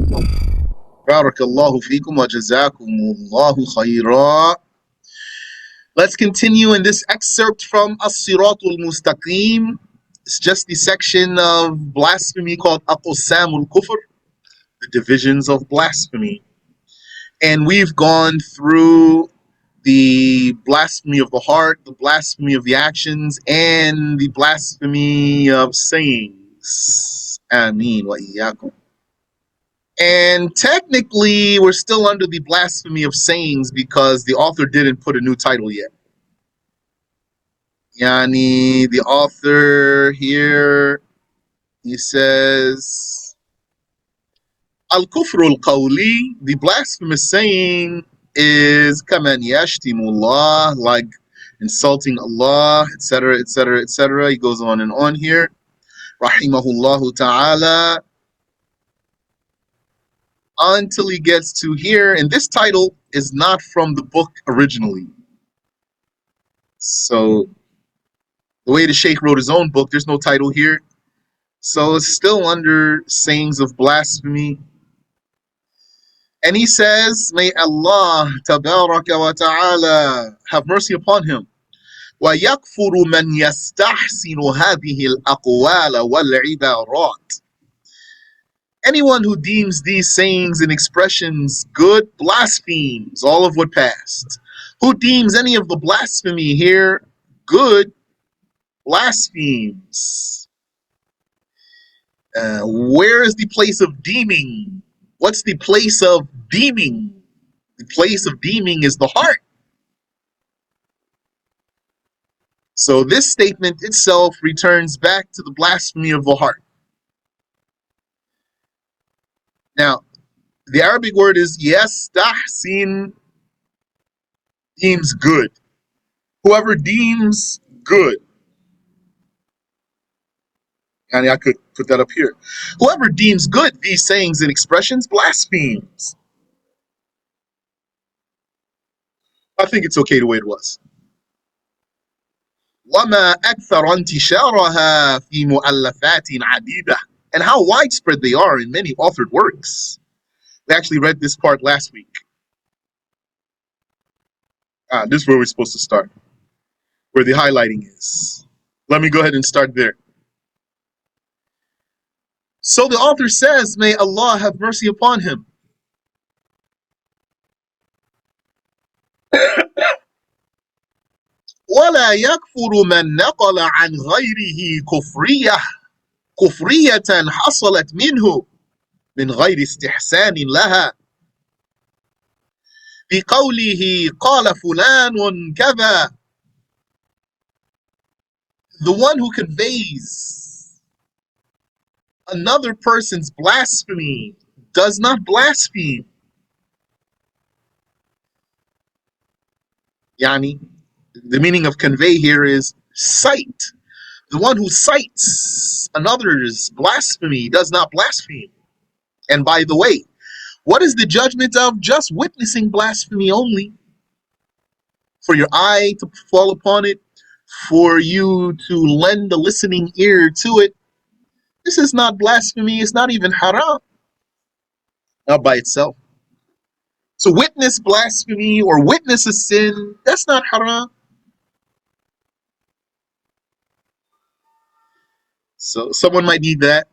Barakallahu feekum wa jazakumullahu khayra. Let's continue in this excerpt from As-Sirat Al-Mustaqim. It's just the section of blasphemy called Aqsam al-Kufr, the divisions of blasphemy. And we've gone through the blasphemy of the heart, the blasphemy of the actions, and the blasphemy of sayings. Ameen wa iyyakum. And technically, we're still under the blasphemy of sayings because the author didn't put a new title yet. Yani, the author here, he says, Al-Kufr al-Qawli, the blasphemous saying is kaman yashtimullah, like insulting Allah, etc., etc., etc. He goes on and on here. Rahimahullahu ta'ala. Until he gets to here, and this title is not from the book originally. So the way the Shaykh wrote his own book, there's no title here. So it's still under sayings of blasphemy. And he says, may Allah tabaraka wa ta'ala have mercy upon him. وَيَكْفُرُ مَنْ يَسْتَحْسِنُ هَذِهِ الْأَقْوَالَ وَالْعِبَارَاتِ. Anyone who deems these sayings and expressions good blasphemes all of what passed. Who deems any of the blasphemy here good blasphemes. Where is the place of deeming? What's the place of deeming? The place of deeming is the heart. So this statement itself returns back to the blasphemy of the heart. Now, the Arabic word is yastahsin, deems good. Whoever deems good. And I could put that up here. Whoever deems good these sayings and expressions blasphemes. I think it's okay the way it was. وَمَا أَكْثَرَ انْتِشَارَهَا فِي مُؤَلَّفَاتٍ عَدِيدَةٍ. And how widespread they are in many authored works. We actually read this part last week. This is where we're supposed to start, where the highlighting is. Let me go ahead and start there. So the author says, may Allah have mercy upon him. وَلَا يَكْفُرُ مَنْ نَقَلَ عَنْ غَيْرِهِ كفرية حصلت منه من غير استحسان لها بقوله قال فلان كذا. The one who conveys another person's blasphemy does not blaspheme. Yani, the meaning of convey here is cite. The one who cites another's blasphemy does not blaspheme. And by the way, what is the judgment of just witnessing blasphemy only? For your eye to fall upon it, for you to lend a listening ear to it. This is not blasphemy, it's not even haram. Not by itself. To witness blasphemy or witness a sin, that's not haram. So someone might need that.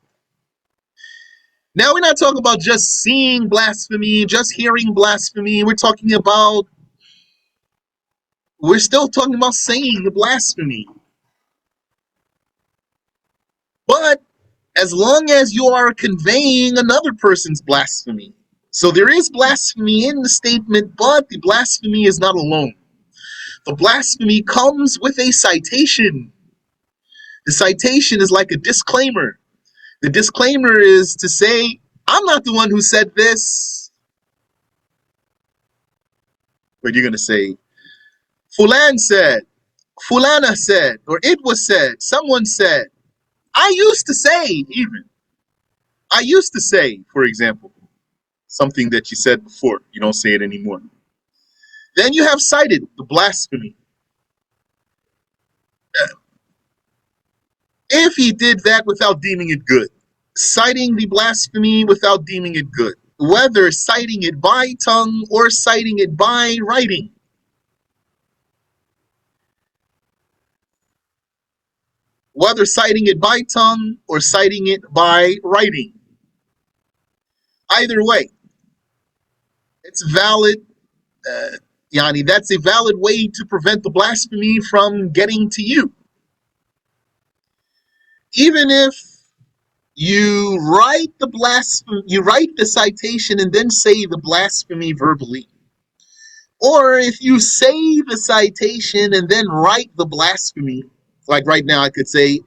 Now we're not talking about just seeing blasphemy, just hearing blasphemy. We're still talking about saying the blasphemy. But as long as you are conveying another person's blasphemy. So there is blasphemy in the statement, but the blasphemy is not alone. The blasphemy comes with a citation. The citation is like a disclaimer. The disclaimer is to say, I'm not the one who said this. But you're going to say, Fulan said, Fulana said, or it was said, someone said. I used to say, for example, something that you said before. You don't say it anymore. Then you have cited the blasphemy. If he did that without deeming it good, citing the blasphemy without deeming it good, whether citing it by tongue or citing it by writing. Whether citing it by tongue or citing it by writing. Either way, it's valid. That's a valid way to prevent the blasphemy from getting to you. Even if you write the citation and then say the blasphemy verbally, or if you say the citation and then write the blasphemy, like right now I could say,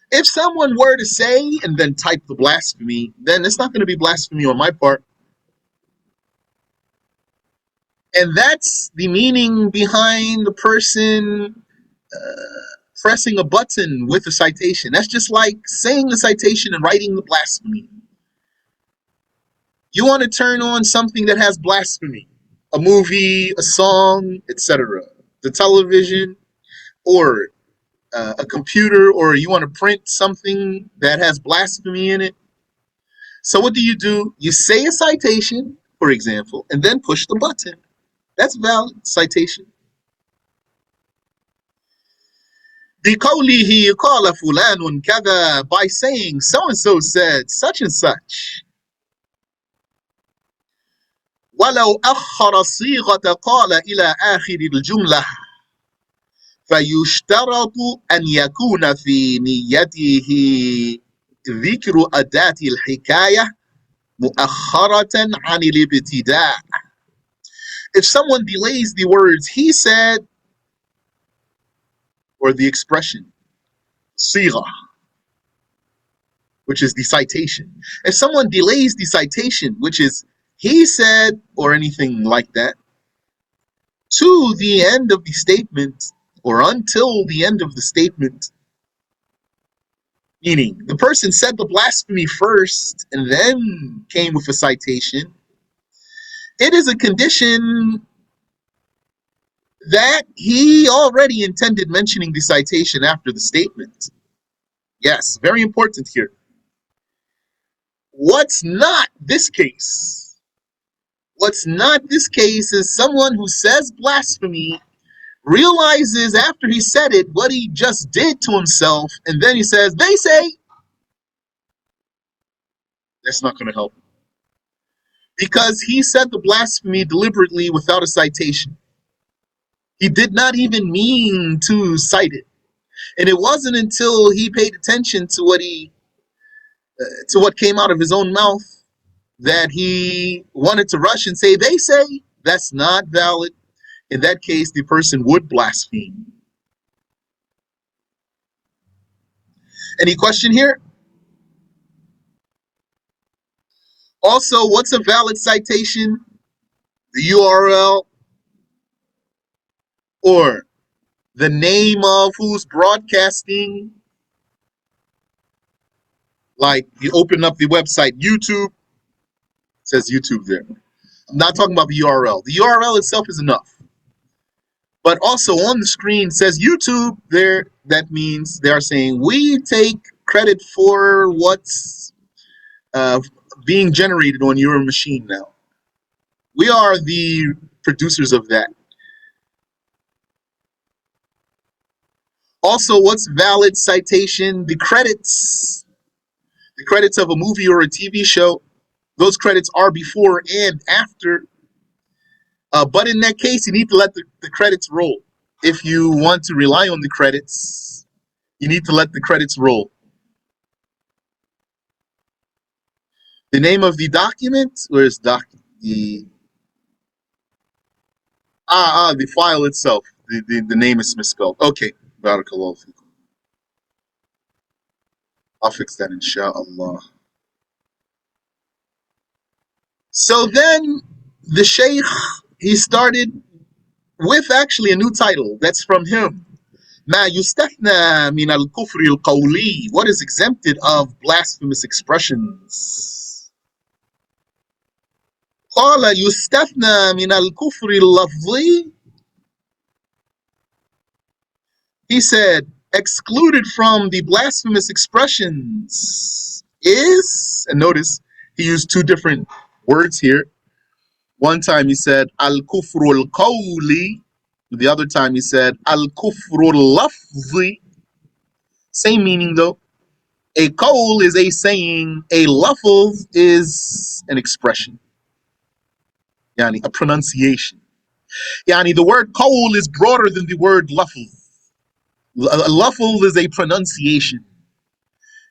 if someone were to say and then type the blasphemy, then it's not going to be blasphemy on my part. And that's the meaning behind the person pressing a button with a citation. That's just like saying the citation and writing the blasphemy. You want to turn on something that has blasphemy, a movie, a song, etc., the television, or a computer, or you want to print something that has blasphemy in it. So what do? You say a citation, for example, and then push the button. That's valid citation. بِقَوْلِهِ قَالَ فُلَانٌ كَذَا, by saying so-and-so said such and such. وَلَوْ أَخَّرَ الصِّيغَةَ قَالَ إِلَى آخِرِ الْجُمْلَةِ فَيُشْتَرَطُ أَنْ يَكُونَ فِي نِيَّتِهِ ذِكْرُ أَدَاةِ الْحِكَايَةِ مُؤَخَّرَةً عَنِ الْابْتِدَاءِ. If someone delays the words he said, or the expression sigha, which is the citation. If someone delays the citation, which is he said or anything like that, to the end of the statement or until the end of the statement, meaning the person said the blasphemy first and then came with a citation, it is a condition that he already intended mentioning the citation after the statement. Yes, very important here. What's not this case? What's not this case is someone who says blasphemy realizes after he said it what he just did to himself, and then he says, they say. That's not going to help. Because he said the blasphemy deliberately without a citation. He did not even mean to cite it. And it wasn't until he paid attention to what came out of his own mouth that he wanted to rush and say, they say. That's not valid. In that case, the person would blaspheme. Any question here? Also, what's a valid citation? The URL or the name of who's broadcasting. Like you open up the website, YouTube, it says YouTube there. I'm not talking about the URL. The URL itself is enough. But also on the screen says YouTube there. That means they are saying we take credit for what's being generated on your machine now. We are the producers of that. Also, what's valid citation? The credits of a movie or a TV show. Those credits are before and after. But in that case, you need to let the credits roll. If you want to rely on the credits, you need to let the credits roll. The name of the document, where's the file itself. The name is misspelled. Okay, barakallahu fikum. I'll fix that inshallah. So then the Shaykh, he started with actually a new title. That's from him. ما يستثنى من الكفر القولي. What is exempted of blasphemous expressions? قال يستثنى من الكفر اللفظي. He said, excluded from the blasphemous expressions is, and notice he used two different words here. One time he said al-kufru al-qawli. The other time he said al-kufru al-lafzi. Same meaning though. A qawl is a saying, a lafz is an expression. Yani a pronunciation. Yani the word qawl is broader than the word lafz. A lafz is a pronunciation.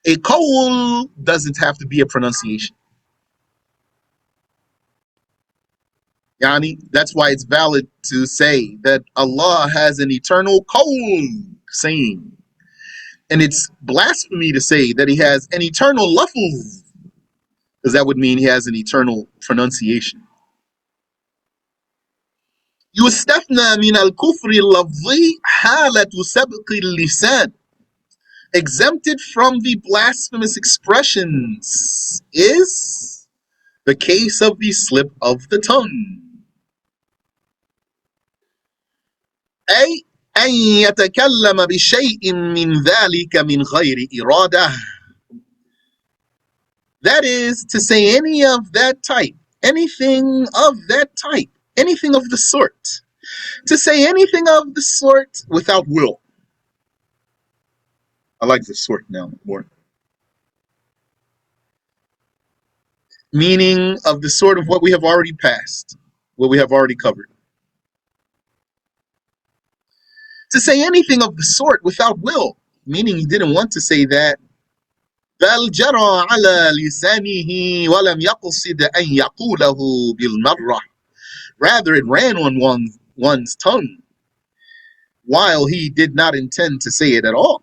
A qawl doesn't have to be a pronunciation. Yani that's why it's valid to say that Allah has an eternal qawl saying. And it's blasphemy to say that he has an eternal lafz, because that would mean he has an eternal pronunciation. يستثنى من الكفر اللفظي حالة سبق اللسان. Exempted from the blasphemous expressions is the case of the slip of the tongue. أي أن يتكلم بشيء من ذلك من غير إرادة. That is to say any of that type, anything of that type, anything of the sort. To say anything of the sort without will. I like the sort now more. Meaning of the sort of what we have already passed, what we have already covered. To say anything of the sort without will, meaning he didn't want to say that. بل جرى على لسانه ولم يقصد أن يقوله بالمرة. Rather, it ran on one's tongue while he did not intend to say it at all.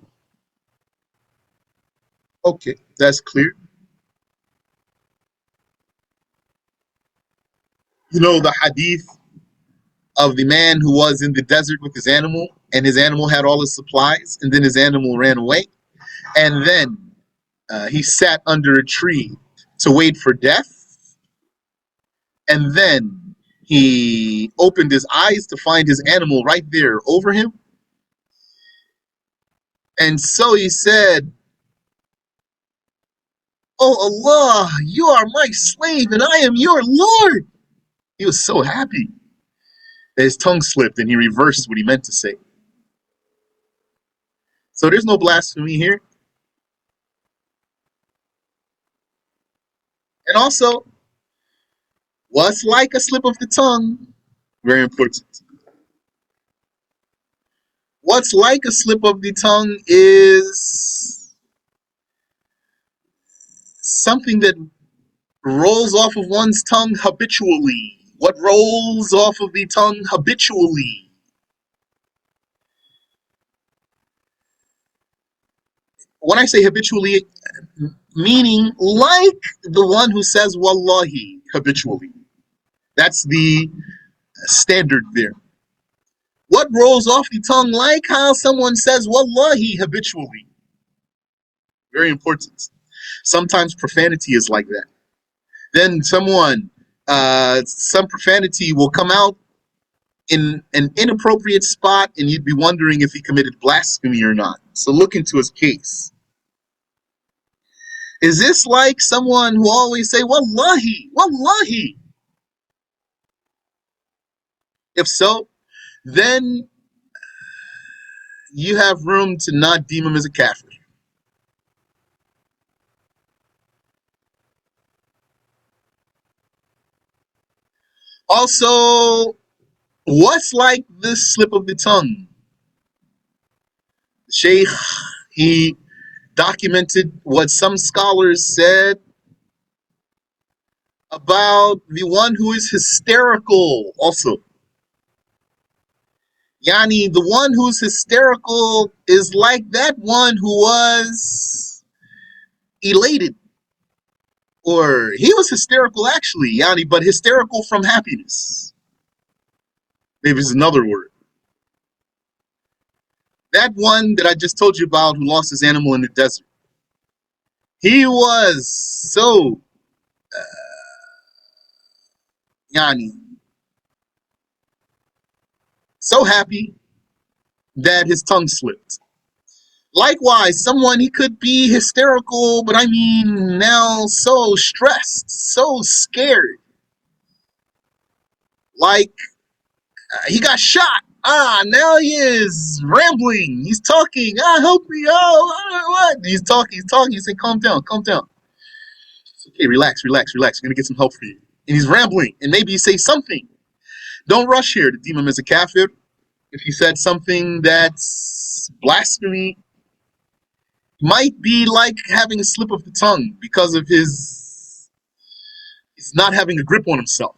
Okay, that's clear. You know the hadith of the man who was in the desert with his animal, and his animal had all his supplies, and then his animal ran away, and then he sat under a tree to wait for death, and then he opened his eyes to find his animal right there over him, and so he said, "Oh Allah, you are my slave and I am your Lord." He was so happy that his tongue slipped and he reversed what he meant to say. So there's no blasphemy here. And also, what's like a slip of the tongue? Very important. What's like a slip of the tongue is something that rolls off of one's tongue habitually. What rolls off of the tongue habitually? When I say habitually, meaning like the one who says wallahi habitually. That's the standard there. What rolls off the tongue like how someone says wallahi habitually? Very important. Sometimes profanity is like that. Then some profanity will come out in an inappropriate spot and you'd be wondering if he committed blasphemy or not. So look into his case. Is this like someone who always say, wallahi, wallahi? If so, then you have room to not deem him as a kafir. Also, what's like this slip of the tongue? The Shaykh, he documented what some scholars said about the one who is hysterical also. Yani, the one who's hysterical is like that one who was elated. Or he was hysterical actually, Yani, but hysterical from happiness. Maybe it's another word. That one that I just told you about who lost his animal in the desert. He was so Yani, so happy that his tongue slipped. Likewise, someone, he could be hysterical, but I mean now so stressed, so scared. Like he got shot. Now he is rambling. He's talking. Help me. What? He's talking. He's talking. He's saying, calm down, calm down. Okay, relax, relax, relax. We're gonna get some help for you. And he's rambling, and maybe you say something. Don't rush here to deem him as a kafir. If he said something that's blasphemy, might be like having a slip of the tongue because of he's not having a grip on himself.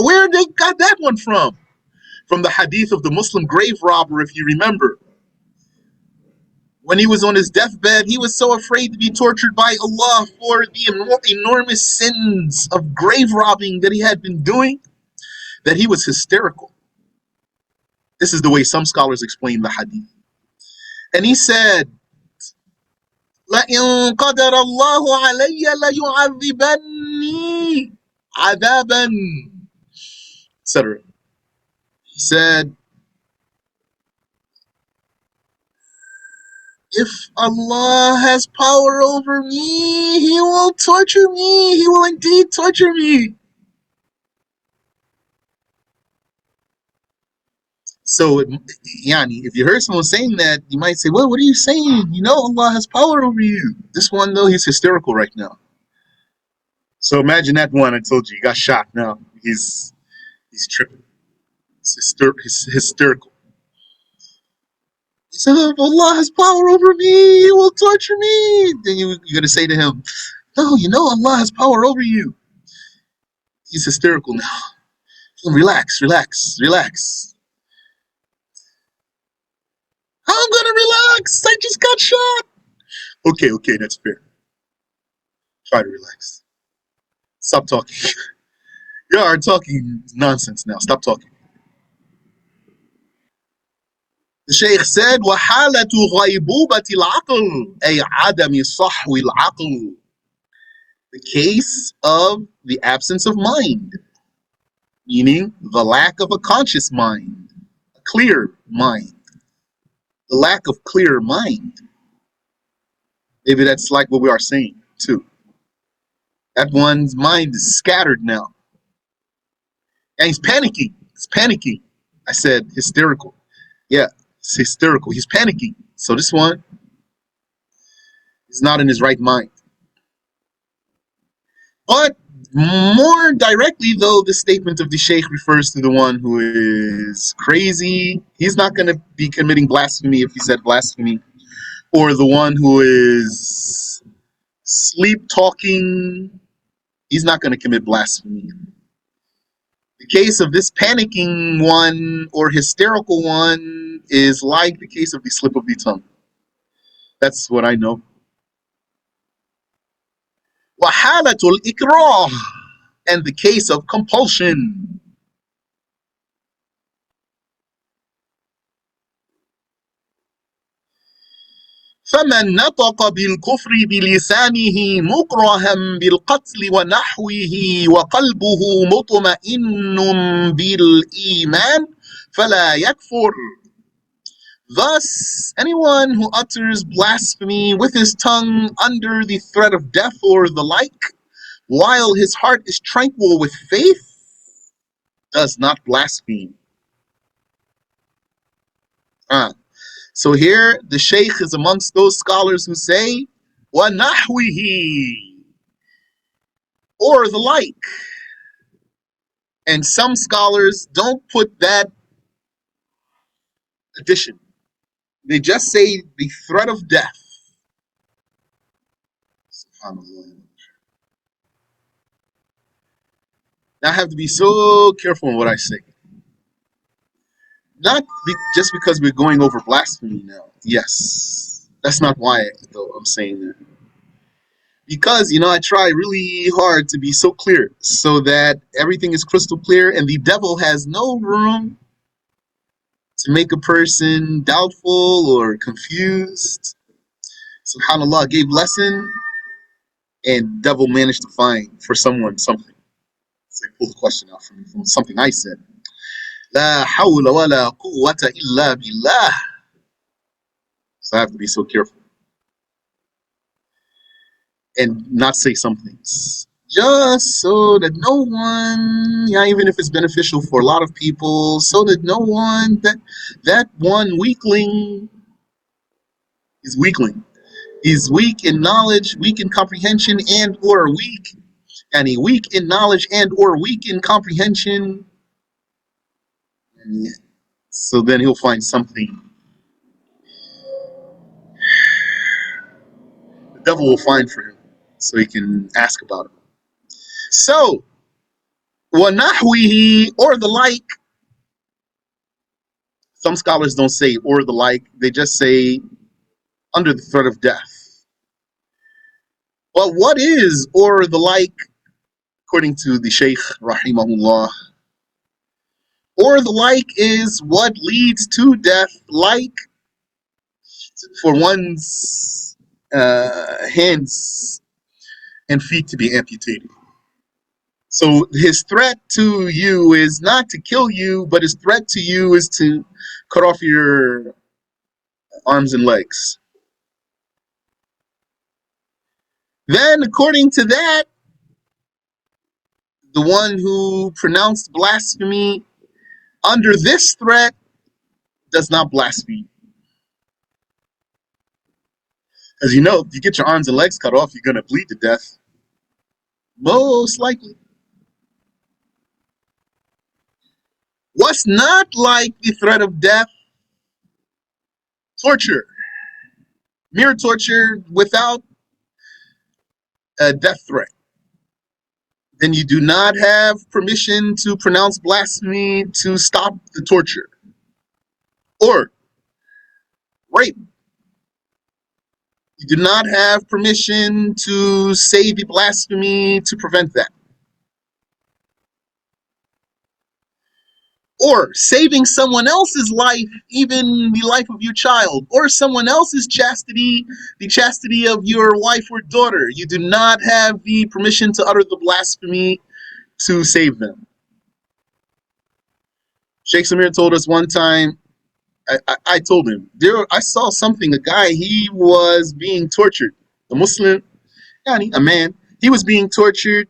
Where they got that one from? From the hadith of the Muslim grave robber, if you remember. When he was on his deathbed, he was so afraid to be tortured by Allah for the enormous sins of grave robbing that he had been doing, that he was hysterical. This is the way some scholars explain the hadith. And he said, لَإِن قَدَرَ اللَّهُ عَلَيَّ لَيُعَذِّبَنِّي عَذَابًا, etc. He said, if Allah has power over me, He will torture me. He will indeed torture me. So, if you heard someone saying that, you might say, well, what are you saying? You know Allah has power over you. This one, though, he's hysterical right now. So imagine that one I told you, he got shot now. He's tripping. He's hysterical. He said, oh, Allah has power over me. He will torture me. Then you're going to say to him, no, you know Allah has power over you. He's hysterical now. Relax, relax, relax. I'm going to relax. I just got shot. Okay, that's fair. Try to relax. Stop talking. You are talking nonsense now. Stop talking. The Shaykh said, وَحَالَةُ غَيْبُوبَةِ الْعَقْلِ أي عَدَمِ صَحْوِ الْعَقْلِ. The case of the absence of mind, meaning the lack of a conscious mind, a clear mind, the lack of clear mind. Maybe that's like what we are saying too. That one's mind is scattered now. And he's panicking. He's panicking. I said hysterical. Yeah, it's hysterical. He's panicking. So this one is not in his right mind. But more directly, though, the statement of the Shaykh refers to the one who is crazy. He's not going to be committing blasphemy if he said blasphemy. Or the one who is sleep talking. He's not going to commit blasphemy. The case of this panicking one or hysterical one is like the case of the slip of the tongue. That's what I know. وَحَالَةُ الْإِكْرَاهِ, and the case of compulsion. فَمَنْ نَطَقَ بِالْكُفْرِ بِلِسَانِهِ مُكْرَهًا بِالْقَتْلِ وَنَحْوِهِ وَقَلْبُهُ مُطْمَئِنٌ بِالْإِيمَانِ فَلَا يَكْفُرُ. Thus, anyone who utters blasphemy with his tongue under the threat of death or the like, while his heart is tranquil with faith, does not blaspheme. So here, the Shaykh is amongst those scholars who say, وَنَحْوِهِ, or the like. And some scholars don't put that addition. They just say the threat of death. SubhanAllah. Now I have to be so careful in what I say. Not just because we're going over blasphemy now. Yes. That's not why, though, I'm saying that. Because, I try really hard to be so clear so that everything is crystal clear and the devil has no room to make a person doubtful or confused. SubhanAllah, gave lesson and devil managed to find for someone something. So he pulled the question out from something I said. La hawla wa la quwwata illa billah. So I have to be so careful and not say some things. Just so that no one, yeah, even if it's beneficial for a lot of people, so that no one, that one weakling is weakling. He's weak in knowledge, weak in comprehension, and or weak, and he weak in knowledge and or weak in comprehension. So then he'll find something. The devil will find for him, so he can ask about it. So, وَنَحْوِهِ, or the like. Some scholars don't say or the like, they just say under the threat of death. But what is or the like, according to the Shaykh Rahimahullah? Or the like is what leads to death, like for one's hands and feet to be amputated. So his threat to you is not to kill you, but his threat to you is to cut off your arms and legs. Then, according to that, the one who pronounced blasphemy under this threat does not blaspheme. As you know, if you get your arms and legs cut off, you're going to bleed to death. Most likely. What's not like the threat of death? Torture. Mere torture without a death threat. Then you do not have permission to pronounce blasphemy to stop the torture. Or rape. You do not have permission to say the blasphemy to prevent that. Or saving someone else's life, even the life of your child, or someone else's chastity, the chastity of your wife or daughter. You do not have the permission to utter the blasphemy to save them. Sheikh Samir told us one time, I told him, I saw something, a guy, he was being tortured, a Muslim, a man, he was being tortured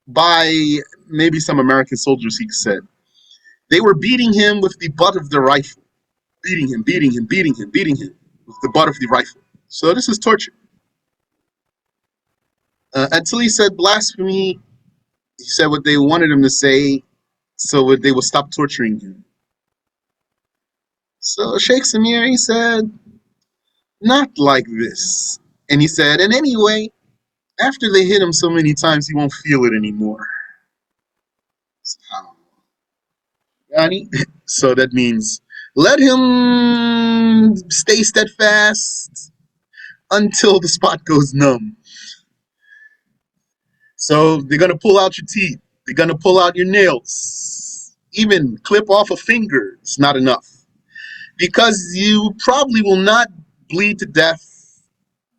by maybe some American soldiers, he said. They were beating him with the butt of the rifle. Beating him with the butt of the rifle. So this is torture. Until he said blasphemy, he said what they wanted him to say, so they would stop torturing him. So Sheikh Samir, he said, not like this. And he said, and anyway, after they hit him so many times, he won't feel it anymore. So that means let him stay steadfast until the spot goes numb. So they're going to pull out your teeth. They're going to pull out your nails. Even clip off a finger. It's not enough. Because you probably will not bleed to death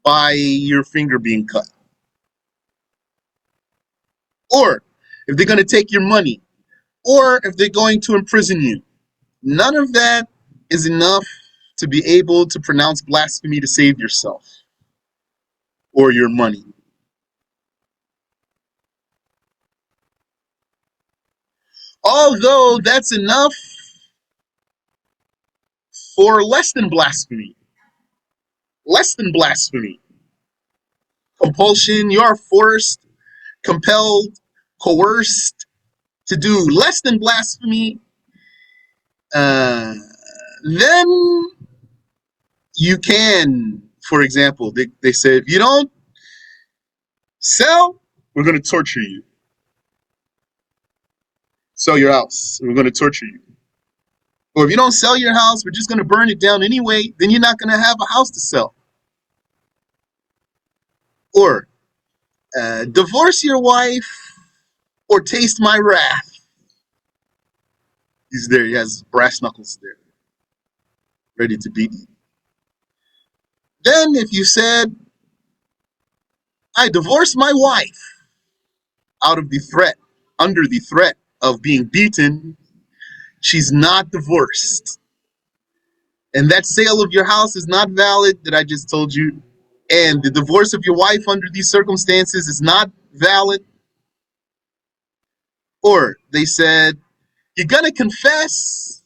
by your finger being cut. Or if they're going to take your money. Or if they're going to imprison you. None of that is enough to be able to pronounce blasphemy to save yourself. Or your money. Although that's enough for less than blasphemy. Less than blasphemy. Compulsion, you are forced, compelled, coerced to do less than blasphemy. Then you can, for example, they say, if you don't sell, we're going to torture you. Sell your house, we're going to torture you. Or if you don't sell your house, we're just going to burn it down anyway, then you're not going to have a house to sell. Or divorce your wife or taste my wrath. He's there, he has brass knuckles there, ready to beat you. Then if you said, I divorce my wife out of the threat under the threat of being beaten, she's not divorced. And that sale of your house is not valid that I just told you. And the divorce of your wife under these circumstances is not valid. Or they said, you're going to confess.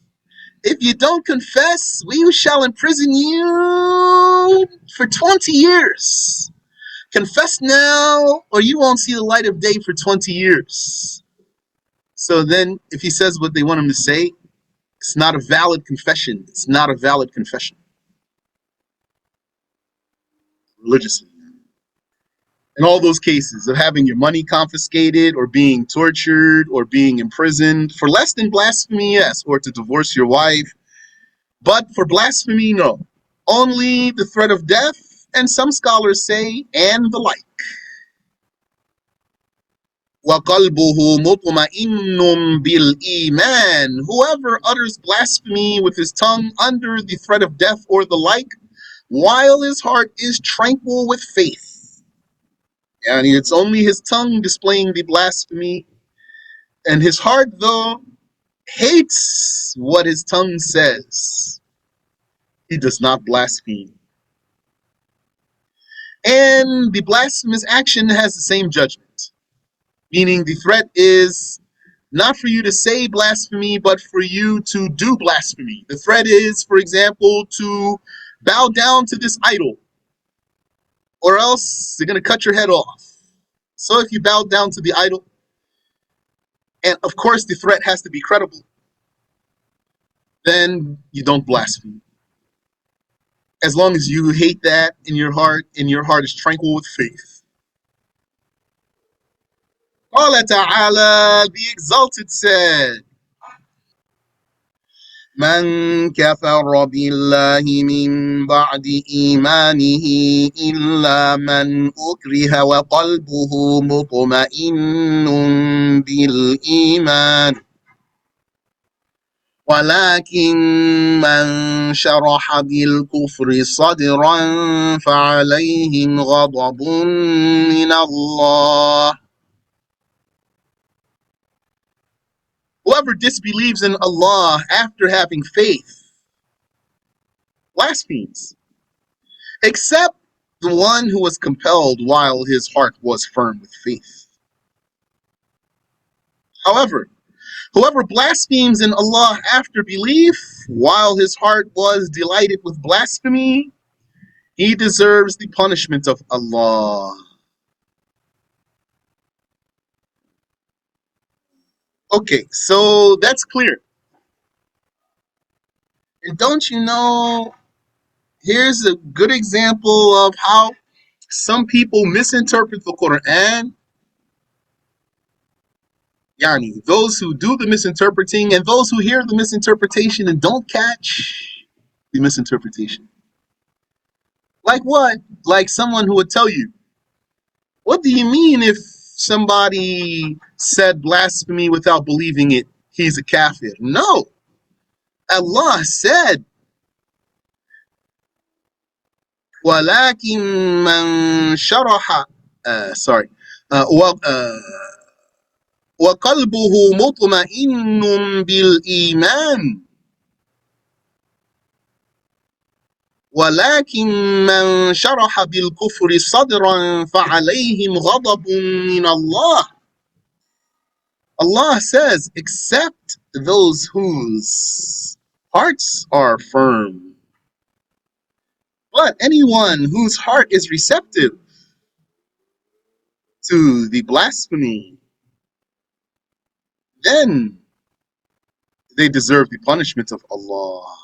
If you don't confess, we shall imprison you for 20 years. Confess now, or you won't see the light of day for 20 years. So then, if he says what they want him to say, it's not a valid confession. It's not a valid confession. Religiously. In all those cases of having your money confiscated or being tortured or being imprisoned for less than blasphemy, yes, or to divorce your wife. But for blasphemy, no. Only the threat of death, and some scholars say, and the like. وَقَلْبُهُ مُطْمَئِنٌّ بِالْإِيمَانِ. Whoever utters blasphemy with his tongue under the threat of death or the like, while his heart is tranquil with faith. And it's only his tongue displaying the blasphemy, and his heart, though, hates what his tongue says. He does not blaspheme. And the blasphemous action has the same judgment, meaning the threat is not for you to say blasphemy, but for you to do blasphemy. The threat is, for example, to bow down to this idol, or else they're going to cut your head off. So if you bow down to the idol, and of course the threat has to be credible, then you don't blaspheme. As long as you hate that in your heart, and your heart is tranquil with faith. Allah Ta'ala, the Exalted, said, من كفر بالله من بعد إيمانه إلا من أكره وقلبه مطمئن بالإيمان ولكن من شرح بالكفر صدرا فعليهم غضب من الله. Whoever disbelieves in Allah after having faith blasphemes, except the one who was compelled while his heart was firm with faith. However, whoever blasphemes in Allah after belief, while his heart was delighted with blasphemy, he deserves the punishment of Allah. Okay, so that's clear. And don't you know, here's a good example of how some people misinterpret the Quran. Yani, those who do the misinterpreting and those who hear the misinterpretation and don't catch the misinterpretation. Like what? Like someone who would tell you, what do you mean if somebody said blasphemy without believing it, he's a kafir? No. Allah said, وَلَكِنْ مَنْ شَرَحَ وَقَلْبُهُ مُطْمَئِنٌ بِالْإِيمَانِ ولكن من شرح بالكفر صدرا فعليهم غضب من الله. Allah says, except those whose hearts are firm. But anyone whose heart is receptive to the blasphemy, then they deserve the punishment of Allah.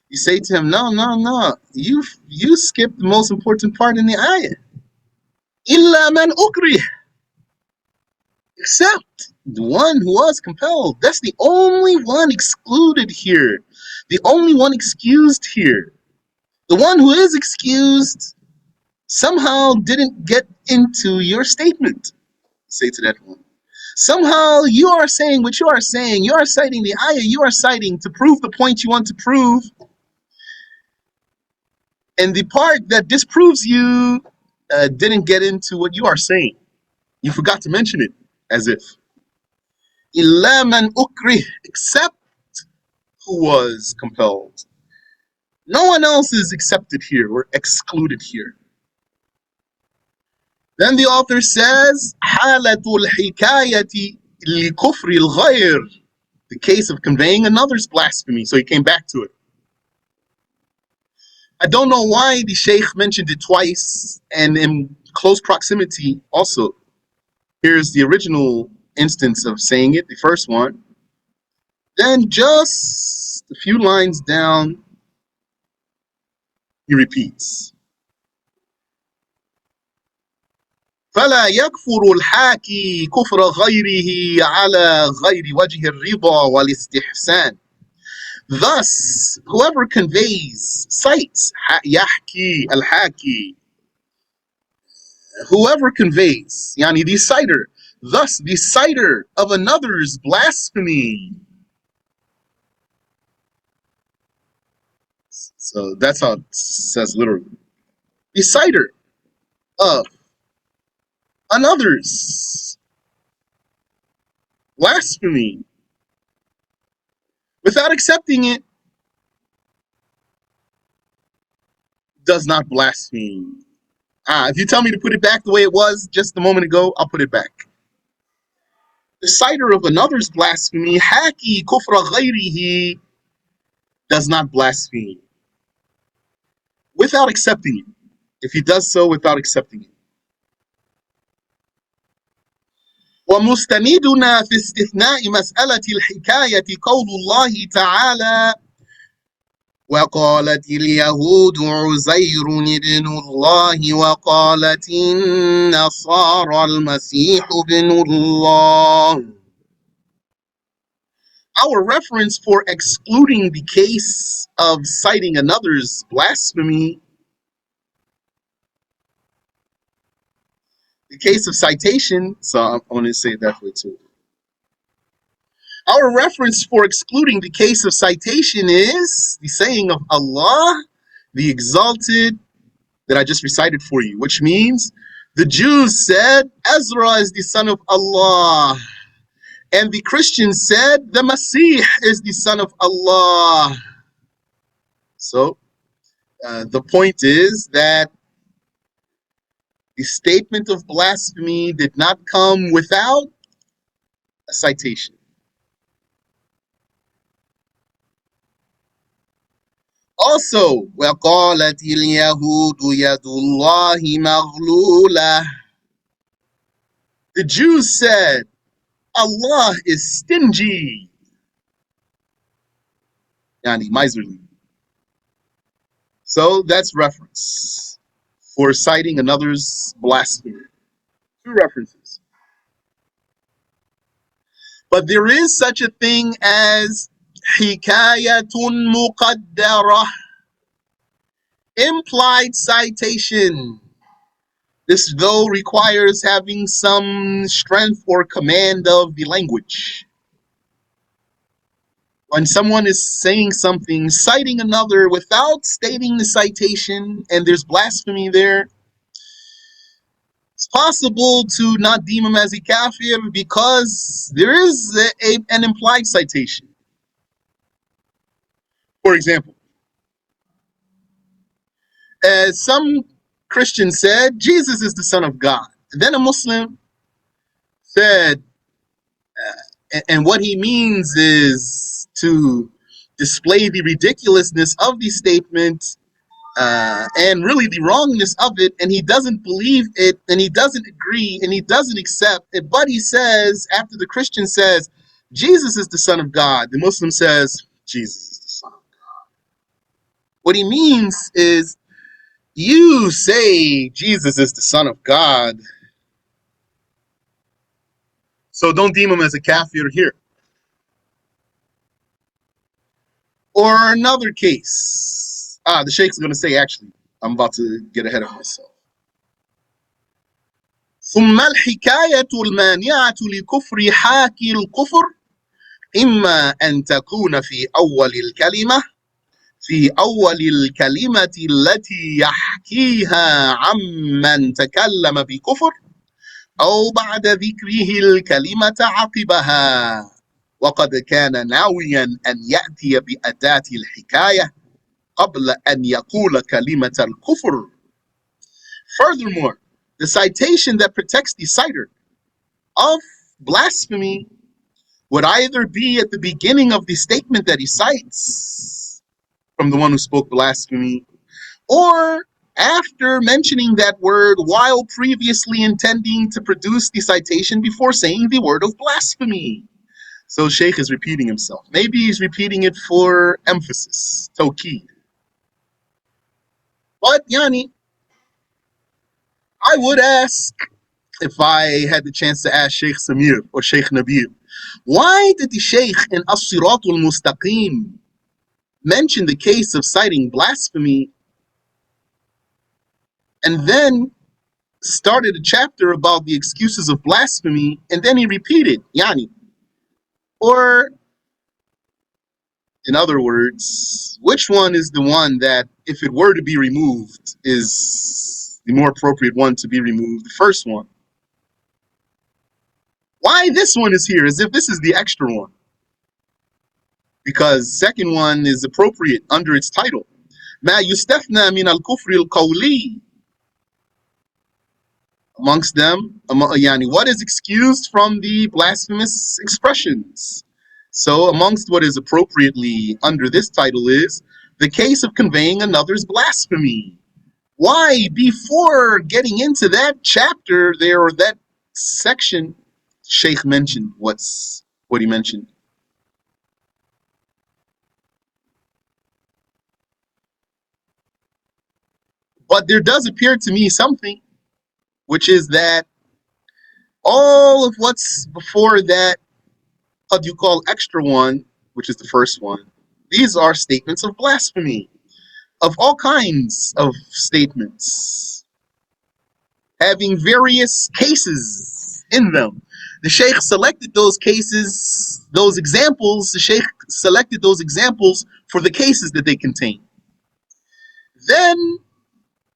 You say to him, no. You skipped the most important part in the ayah. إِلَّا مَنْ أُكْرِهَ. Except the one who was compelled. That's the only one excluded here. The only one excused here. The one who is excused somehow didn't get into your statement. Say to that one. Somehow you are saying what you are saying. You are citing the ayah you are citing to prove the point you want to prove. And the part that disproves you didn't get into what you are saying. You forgot to mention it, as if. إِلَّا مَنْ أُكْرِهْ, except who was compelled. No one else is accepted here or excluded here. Then the author says, حَالَةُ الْحِكَايَةِ لِكُفْرِ الْغَيْرِ, the case of conveying another's blasphemy. So he came back to it. I don't know why the Shaykh mentioned it twice and in close proximity also. Here's the original instance of saying it, the first one. Then just a few lines down, he repeats. فلا يكفر الحاكي كفر غيره على غير وجه الرضا والاستحسان. Thus, whoever conveys, cites, يحكي الحاكي, whoever conveys, yani the citer, thus the citer of another's blasphemy. So that's how it says literally. The citer of another's blasphemy without accepting it does not blaspheme. If you tell me to put it back the way it was just a moment ago, I'll put it back. The citer of another's blasphemy, haki kufra ghayrihi, does not blaspheme without accepting it. If he does so without accepting it. ومستندنا في استثناء مسألة الحكاية قول الله تعالى وقالت اليهود عزير ابن الله وقالت النصارى المسيح ابن الله. Our reference for excluding the case of citing another's blasphemy, the case of citation, so I want to say it that way too. Our reference for excluding the case of citation is the saying of Allah, the exalted, that I just recited for you, which means the Jews said Ezra is the son of Allah, and the Christians said the Masih is the son of Allah. So the point is that the statement of blasphemy did not come without a citation. Also, وَقَالَتِ الْيَهُودُ يَدُ اللَّهِ مَغْلُولَةٌ. The Jews said, Allah is stingy, yani miserly. So that's reference for citing another's blasphemy. Two references. But there is such a thing as hikayatun muqaddarah, implied citation. This, though, requires having some strength or command of the language. When someone is saying something, citing another without stating the citation, and there's blasphemy there, it's possible to not deem him as a kafir because there is an implied citation. For example, some Christians said Jesus is the Son of God. And then a Muslim said, and what he means is to display the ridiculousness of the statement and really the wrongness of it, and he doesn't believe it, and he doesn't agree, and he doesn't accept it, but he says, after the Christian says, Jesus is the Son of God, the Muslim says, Jesus is the Son of God. What he means is, you say Jesus is the Son of God, so don't deem him as a kafir here. Or another case. The Sheikh's going to say, actually, I'm about to get ahead of myself. ثم الحكاية المانعة لكفر حاكي الكفر إما أن تكون في أول الكلمة التي يحكيها عمن تكلم بكفر أو بعد ذكره الكلمة عقبها وقد كان ناويا أن يأتي بأداة الحكاية قبل أن يقول كلمة الكفر. Furthermore, the citation that protects the citer of blasphemy would either be at the beginning of the statement that he cites from the one who spoke blasphemy, or after mentioning that word while previously intending to produce the citation before saying the word of blasphemy. So Shaykh is repeating himself. Maybe he's repeating it for emphasis, tawqeed. But Yani, I would ask, if I had the chance to ask Shaykh Samir or Shaykh Nabil, why did the Shaykh in As-Sirat Al-Mustaqim mention the case of citing blasphemy and then started a chapter about the excuses of blasphemy and then he repeated, Yani? Or, in other words, which one is the one that, if it were to be removed, is the more appropriate one to be removed? The first one. Why this one is here, as if this is the extra one? Because second one is appropriate under its title. ما يستثنى من الكفر القولي. Amongst them, yani, what is excused from the blasphemous expressions? So amongst what is appropriately under this title is the case of conveying another's blasphemy. Why, before getting into that chapter there, or that section, Shaykh mentioned what he mentioned? But there does appear to me something, which is that all of what's before that, what you call extra one, which is the first one, these are statements of blasphemy, of all kinds of statements, having various cases in them. The Shaykh selected those cases, those examples, the Shaykh selected those examples for the cases that they contain. Then,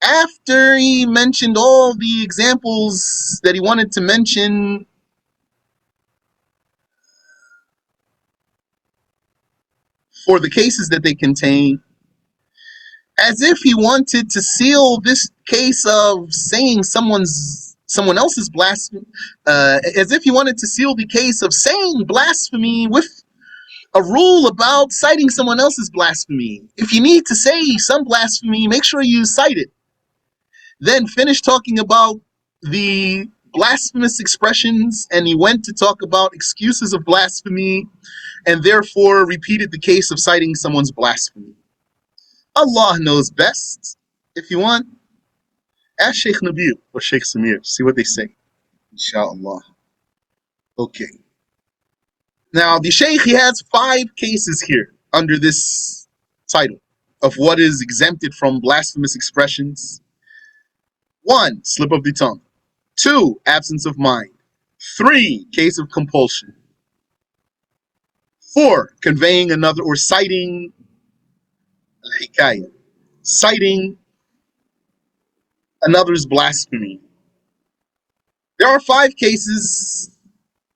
after he mentioned all the examples that he wanted to mention, for the cases that they contain, as if he wanted to seal this case of saying someone else's blasphemy, as if he wanted to seal the case of saying blasphemy with a rule about citing someone else's blasphemy. If you need to say some blasphemy, make sure you cite it. Then finish talking about the blasphemous expressions, and he went to talk about excuses of blasphemy, and therefore repeated the case of citing someone's blasphemy. Allah knows best. If you want, ask Shaykh Nabil or Shaykh Samir, see what they say. Inshallah. Okay. Now, the Shaykh, he has 5 cases here under this title of what is exempted from blasphemous expressions. 1, slip of the tongue. 2, absence of mind. 3, case of compulsion. 4, conveying another or citing al-hikayah, citing another's blasphemy. There are 5 cases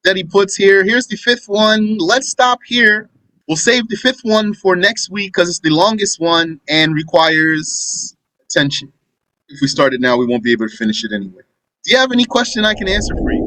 that he puts here. Here's the 5th one. Let's stop here. We'll save the 5th one for next week because it's the longest one and requires attention. If we start it now, we won't be able to finish it anyway. Do you have any question I can answer for you?